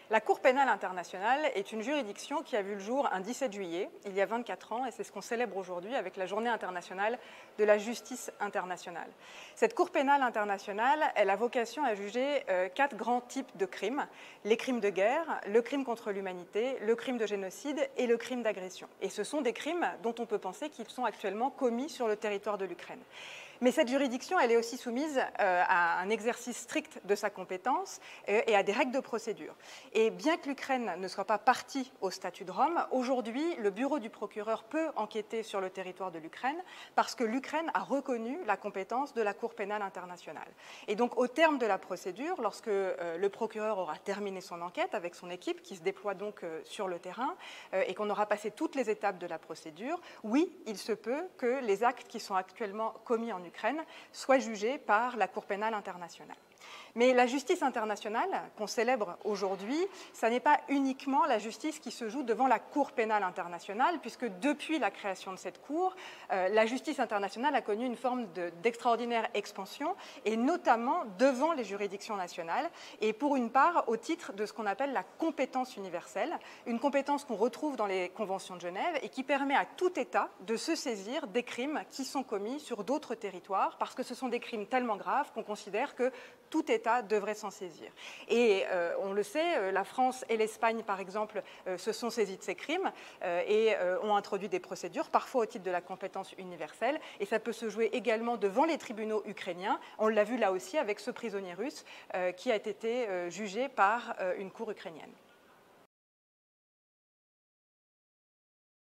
La Cour pénale internationale est une juridiction qui a vu le jour un 17 juillet, il y a 24 ans, et c'est ce qu'on célèbre aujourd'hui avec la Journée internationale de la justice internationale. Cette Cour pénale internationale, elle a vocation à juger 4 grands types de crimes: les crimes de guerre, le crime contre l'humanité, le crime de génocide et le crime d'agression. Et ce sont des crimes dont on peut penser qu'ils sont actuellement commis sur le territoire de l'Ukraine. Mais cette juridiction, elle est aussi soumise à un exercice strict de sa compétence et à des règles de procédure. Et bien que l'Ukraine ne soit pas partie au statut de Rome, aujourd'hui, le bureau du procureur peut enquêter sur le territoire de l'Ukraine parce que l'Ukraine a reconnu la compétence de la Cour pénale internationale. Et donc, au terme de la procédure, lorsque le procureur aura terminé son enquête avec son équipe, qui se déploie donc sur le terrain, et qu'on aura passé toutes les étapes de la procédure, oui, il se peut que les actes qui sont actuellement commis en Ukraine soient jugés par la Cour pénale internationale. Mais la justice internationale qu'on célèbre aujourd'hui, ça n'est pas uniquement la justice qui se joue devant la Cour pénale internationale, puisque depuis la création de cette Cour, la justice internationale a connu une forme d'extraordinaire expansion, et notamment devant les juridictions nationales, et pour une part au titre de ce qu'on appelle la compétence universelle, une compétence qu'on retrouve dans les conventions de Genève et qui permet à tout État de se saisir des crimes qui sont commis sur d'autres territoires, parce que ce sont des crimes tellement graves qu'on considère que tout État devrait s'en saisir. Et on le sait, la France et l'Espagne, par exemple, se sont saisis de ces crimes et ont introduit des procédures, parfois au titre de la compétence universelle. Et ça peut se jouer également devant les tribunaux ukrainiens. On l'a vu là aussi avec ce prisonnier russe qui a été jugé par une cour ukrainienne.